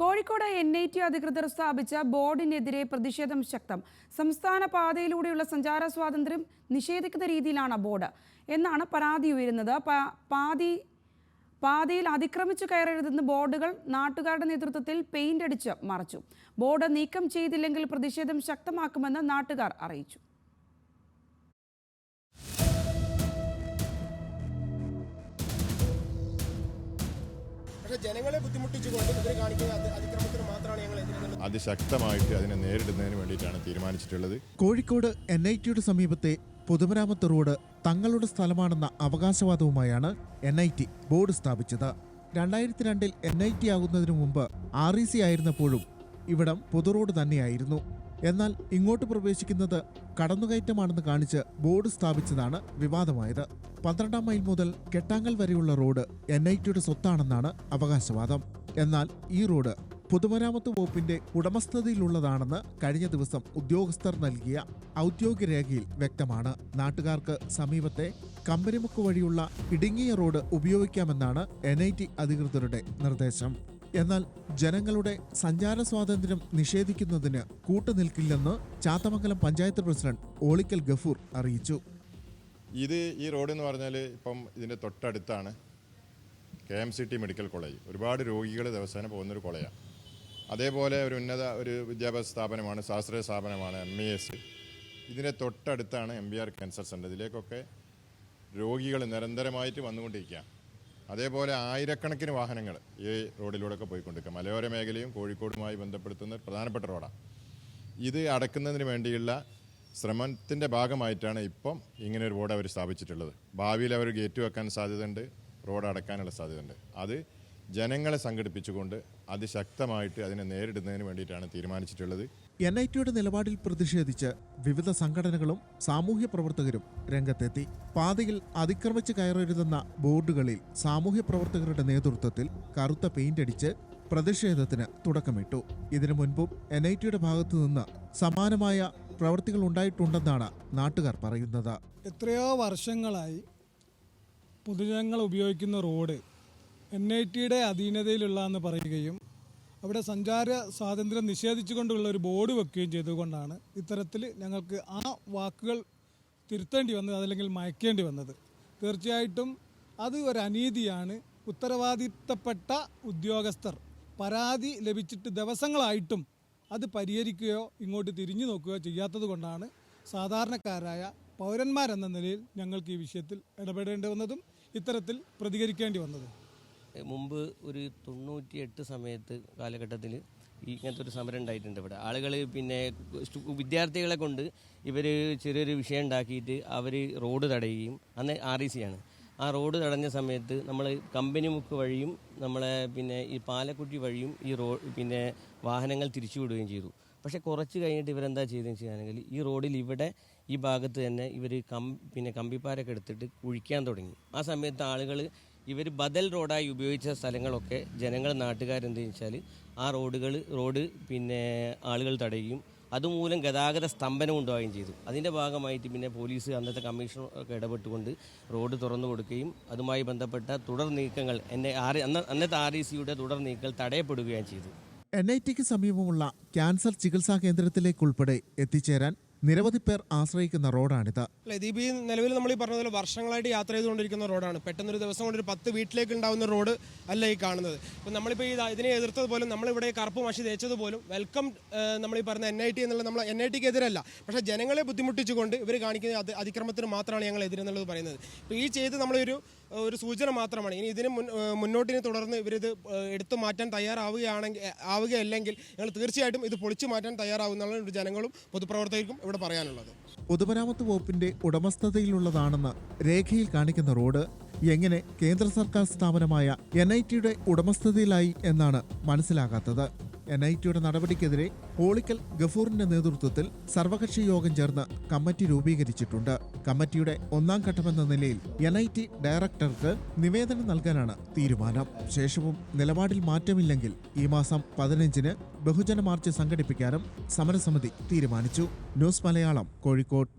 Kozhikode NIT അധികൃതർ സ്ഥാപിച്ച ബോർഡിനെതിരെ പ്രതിഷേധം ശക്തം. സംസ്ഥാന പാതയിലൂടെയുള്ള സഞ്ചാര സ്വാതന്ത്ര്യം നിഷേധിക്കുന്ന രീതിയിലാണ് ബോർഡ് എന്നാണ് പരാതി ഉയരുന്നത്. പാതയിൽ അതിക്രമിച്ചു കയറരുതെന്ന് ബോർഡുകൾ നാട്ടുകാരുടെ നേതൃത്വത്തിൽ പെയിന്റ് അടിച്ച് മറച്ചു. ബോർഡ് നീക്കം ചെയ്തില്ലെങ്കിൽ പ്രതിഷേധം ശക്തമാക്കുമെന്ന് നാട്ടുകാർ അറിയിച്ചു. ജനങ്ങളെ ബുദ്ധിമുട്ടിച്ചുകൊണ്ട് ഇവരെ കാണിക്കുന്ന അതിക്രമത്തിന് മാത്രമാണ് ഞങ്ങൾ എതിർക്കുന്നത്. അതിശക്തമായിട്ട് അതിനെ നേരിടുന്നതിന് വേണ്ടിയിട്ടാണ് തീരുമാനിച്ചിട്ടുള്ളത്. കോഴിക്കോട് NITയുടെ സമീപത്തെ പൊതുമരാമത്ത് റോഡ് തങ്ങളുടെ സ്ഥലമാണെന്ന അവകാശവാദവുമായാണ് NIT ബോർഡ് സ്ഥാപിച്ചത്. 2002 NIT ആകുന്നതിനു മുമ്പ് REC ആയിരുന്നപ്പോഴും ഇവിടം പൊതുറോഡ് തന്നെയായിരുന്നു. എന്നാൽ ഇങ്ങോട്ട് പ്രവേശിക്കുന്നത് കടന്നുകയറ്റമാണെന്ന് കാണിച്ച് ബോർഡ് സ്ഥാപിച്ചതാണ് വിവാദമായത്. 12ാം മൈൽ മുതൽ കെട്ടാങ്ങൽ വരെയുള്ള റോഡ് NITയുടെ സ്വത്താണെന്നാണ് അവകാശവാദം. എന്നാൽ ഈ റോഡ് പൊതുമരാമത്ത് വകുപ്പിന്റെ ഉടമസ്ഥതയിലുള്ളതാണെന്ന് കഴിഞ്ഞ ദിവസം ഉദ്യോഗസ്ഥർ നൽകിയ ഔദ്യോഗിക രേഖയിൽ വ്യക്തമാണ്. നാട്ടുകാർക്ക് സമീപത്തെ കമ്പനിമുക്ക് വഴിയുള്ള ഇടുങ്ങിയ റോഡ് ഉപയോഗിക്കാമെന്നാണ് NIT അധികൃതരുടെ നിർദ്ദേശം. എന്നാൽ ജനങ്ങളുടെ സഞ്ചാര സ്വാതന്ത്ര്യം നിഷേധിക്കുന്നതിന് കൂട്ടുനിൽക്കില്ലെന്ന് ചാത്തമംഗലം പഞ്ചായത്ത് പ്രസിഡന്റ് ഓളിക്കൽ ഗഫൂർ അറിയിച്ചു. ഈ റോഡ് എന്ന് പറഞ്ഞാൽ ഇപ്പം ഇതിൻ്റെ തൊട്ടടുത്താണ് KMCT മെഡിക്കൽ കോളേജ്. ഒരുപാട് രോഗികൾ ദിവസേന പോകുന്നൊരു കോളേജാണ്. അതേപോലെ ഒരു വിദ്യാഭ്യാസ സ്ഥാപനമാണ്, ശാസ്ത്രീയ സ്ഥാപനമാണ് MES. ഇതിൻ്റെ തൊട്ടടുത്താണ് MBR ക്യാൻസർ സെൻ്റർ. ഇതിലേക്കൊക്കെ രോഗികൾ നിരന്തരമായിട്ട് വന്നുകൊണ്ടിരിക്കുകയാണ്. അതേപോലെ ആയിരക്കണക്കിന് വാഹനങ്ങൾ ഈ റോഡിലൂടെയൊക്കെ പോയിക്കൊണ്ടിരിക്കുക. മലയോര മേഖലയും കോഴിക്കോടുമായി ബന്ധപ്പെടുത്തുന്ന പ്രധാനപ്പെട്ട റോഡാണ്. ഇത് അടക്കുന്നതിന് വേണ്ടിയുള്ള ശ്രമത്തിൻ്റെ ഭാഗമായിട്ടാണ് ഇപ്പം ഇങ്ങനെ ഒരു റോഡ് അവർ സ്ഥാപിച്ചിട്ടുള്ളത്. ഭാവിയിൽ അവർ ഗേറ്റ് വെക്കാൻ സാധ്യതയുണ്ട്, റോഡ് അടക്കാനുള്ള സാധ്യതയുണ്ട്. അത് ജനങ്ങളെ സംഘടിപ്പിച്ചുകൊണ്ട് അതിശക്തമായിട്ട് അതിനെ നേരിടുന്നതിന് വേണ്ടിയിട്ടാണ് തീരുമാനിച്ചിട്ടുള്ളത്. NITയുടെ നിലപാടിൽ പ്രതിഷേധിച്ച് വിവിധ സംഘടനകളും സാമൂഹ്യ പ്രവർത്തകരും രംഗത്തെത്തി. പാതയിൽ അതിക്രമിച്ച് കയറരുതെന്ന ബോർഡുകളിൽ സാമൂഹ്യ പ്രവർത്തകരുടെ നേതൃത്വത്തിൽ കറുത്ത പെയിന്റ് അടിച്ച് പ്രതിഷേധത്തിന് തുടക്കമിട്ടു. ഇതിനു മുൻപും NITയുടെ ഭാഗത്തു നിന്ന് സമാനമായ പ്രവൃത്തികൾ ഉണ്ടായിട്ടുണ്ടെന്നാണ് നാട്ടുകാർ പറയുന്നത്. എത്രയോ വർഷങ്ങളായി പൊതുജനങ്ങൾ ഉപയോഗിക്കുന്ന റോഡ് NITയുടെ അധീനതയിലുള്ളതെന്ന് പറയുകയും അവിടെ സഞ്ചാര സ്വാതന്ത്ര്യം നിഷേധിച്ചുകൊണ്ടുള്ള ഒരു ബോർഡ് വെക്കുകയും ചെയ്തുകൊണ്ടാണ് ഇത്തരത്തിൽ ഞങ്ങൾക്ക് ആ വാക്കുകൾ തിരുത്തേണ്ടി വന്നത്, അതല്ലെങ്കിൽ മയക്കേണ്ടി വന്നത്. തീർച്ചയായിട്ടും അത് ഒരു അനീതിയാണ്. ഉത്തരവാദിത്തപ്പെട്ട ഉദ്യോഗസ്ഥർ പരാതി ലഭിച്ചിട്ട് ദിവസങ്ങളായിട്ടും അത് പരിഹരിക്കുകയോ ഇങ്ങോട്ട് തിരിഞ്ഞു നോക്കുകയോ ചെയ്യാത്തത് കൊണ്ടാണ് സാധാരണക്കാരായ പൗരന്മാരെന്ന നിലയിൽ ഞങ്ങൾക്ക് ഈ വിഷയത്തിൽ ഇടപെടേണ്ടി വന്നതും ഇത്തരത്തിൽ പ്രതികരിക്കേണ്ടി വന്നതും. മുമ്പ് ഒരു 98 കാലഘട്ടത്തിൽ ഇങ്ങനത്തെ ഒരു സമരം ഉണ്ടായിട്ടുണ്ട്. ഇവിടെ ആളുകൾ വിദ്യാർത്ഥികളെ കൊണ്ട് ഇവർ ചെറിയൊരു വിഷയം ഉണ്ടാക്കിയിട്ട് അവർ റോഡ് തടയുകയും, അന്ന് REC ആണ്, ആ റോഡ് തടഞ്ഞ സമയത്ത് നമ്മൾ കമ്പനിമുക്ക് വഴിയും നമ്മളെ ഈ പാലക്കുട്ടി വഴിയും ഈ വാഹനങ്ങൾ തിരിച്ചുവിടുകയും ചെയ്തു. പക്ഷേ കുറച്ച് കഴിഞ്ഞിട്ട് ഇവരെന്താ ചെയ്തതെന്ന് വെച്ചാണെങ്കിൽ ഈ റോഡിൽ ഈ ഭാഗത്ത് തന്നെ ഇവർ കമ്പിപ്പാരൊക്കെ എടുത്തിട്ട് കുഴിക്കാൻ തുടങ്ങി. ആ സമയത്ത് ആളുകൾ ഇവർ ബദൽ റോഡായി ഉപയോഗിച്ച സ്ഥലങ്ങളൊക്കെ നാട്ടുകാരെന്താ വെച്ചാൽ ആ റോഡ് ആളുകൾ തടയുകയും അതുമൂലം ഗതാഗത സ്തംഭനം ഉണ്ടാവുകയും ചെയ്തു. അതിൻ്റെ ഭാഗമായിട്ട് പോലീസ് അന്നത്തെ കമ്മീഷണറൊക്കെ ഇടപെട്ടുകൊണ്ട് റോഡ് തുറന്നു കൊടുക്കുകയും അതുമായി ബന്ധപ്പെട്ട തുടർ നീക്കങ്ങൾ അന്നത്തെ RECയുടെ തുടർ നീക്കങ്ങൾ തടയപ്പെടുകയും ചെയ്തു. NITക്ക് സമീപമുള്ള ക്യാൻസർ ചികിത്സാ കേന്ദ്രത്തിലേക്കുൾപ്പെടെ എത്തിച്ചേരാൻ നിരവധി പേർ ആശ്രയിക്കുന്ന റോഡാണിത്. ഇതിപ്പോൾ ഈ നിലവിൽ നമ്മൾ ഈ പറഞ്ഞ പോലെ വർഷങ്ങളായിട്ട് യാത്ര ചെയ്തുകൊണ്ടിരിക്കുന്ന റോഡാണ്. പെട്ടെന്നൊരു ദിവസം കൊണ്ട് ഒരു 10 വീട്ടിലേക്ക് ഉണ്ടാകുന്ന റോഡ് അല്ല ഈ കാണുന്നത്. ഇപ്പോൾ നമ്മളിപ്പോൾ ഇതിനെ എതിർത്തത് പോലും, നമ്മളിവിടെ കറുപ്പ് മഷി തേച്ചതുപോലും വെൽക്കം നമ്മൾ ഈ പറഞ്ഞ NIT എന്നുള്ള നമ്മൾ NITക്ക് എതിരല്ല. പക്ഷേ ജനങ്ങളെ ബുദ്ധിമുട്ടിച്ചുകൊണ്ട് ഇവർ കാണിക്കുന്ന അതിക്രമത്തിന് മാത്രമാണ് ഞങ്ങൾ എതിരെന്നുള്ളത് പറയുന്നത്. ഇപ്പോൾ ഈ ചെയ്ത് നമ്മളൊരു സൂചന മാത്രമാണ്. ഇനി ഇതിന് മുന്നോട്ടിനെ തുടർന്ന് ഇവരിത് എടുത്തു മാറ്റാൻ ആവുകയല്ലെങ്കിൽ ഞങ്ങൾ തീർച്ചയായിട്ടും ഇത് പൊളിച്ചു മാറ്റാൻ തയ്യാറാവുന്നതാണ് ജനങ്ങളും പൊതുപ്രവർത്തകർക്കും ഇവിടെ പറയാനുള്ളത്. പൊതുമരാമത്ത് വകുപ്പിന്റെ ഉടമസ്ഥതയിലുള്ളതാണെന്ന് രേഖയിൽ കാണിക്കുന്ന റോഡ് എങ്ങനെ കേന്ദ്ര സർക്കാർ സ്ഥാപനമായ NITയുടെ ഉടമസ്ഥതയിലായി എന്നാണ് മനസ്സിലാകാത്തത്. NITയുടെ നടപടിക്കെതിരെ ഓളിക്കൽ ഗഫൂറിന്റെ നേതൃത്വത്തിൽ സർവകക്ഷി യോഗം ചേർന്ന് കമ്മിറ്റി രൂപീകരിച്ചിട്ടുണ്ട്. കമ്മിറ്റിയുടെ 1ാം ഘട്ടമെന്ന നിലയിൽ NIT ഡയറക്ടർക്ക് നിവേദനം നൽകാനാണ് തീരുമാനം. ശേഷവും നിലപാടിൽ മാറ്റമില്ലെങ്കിൽ ഈ മാസം 15-ന് ബഹുജന മാർച്ച് സംഘടിപ്പിക്കാനും സമരസമിതി തീരുമാനിച്ചു. ന്യൂസ് മലയാളം, കോഴിക്കോട്.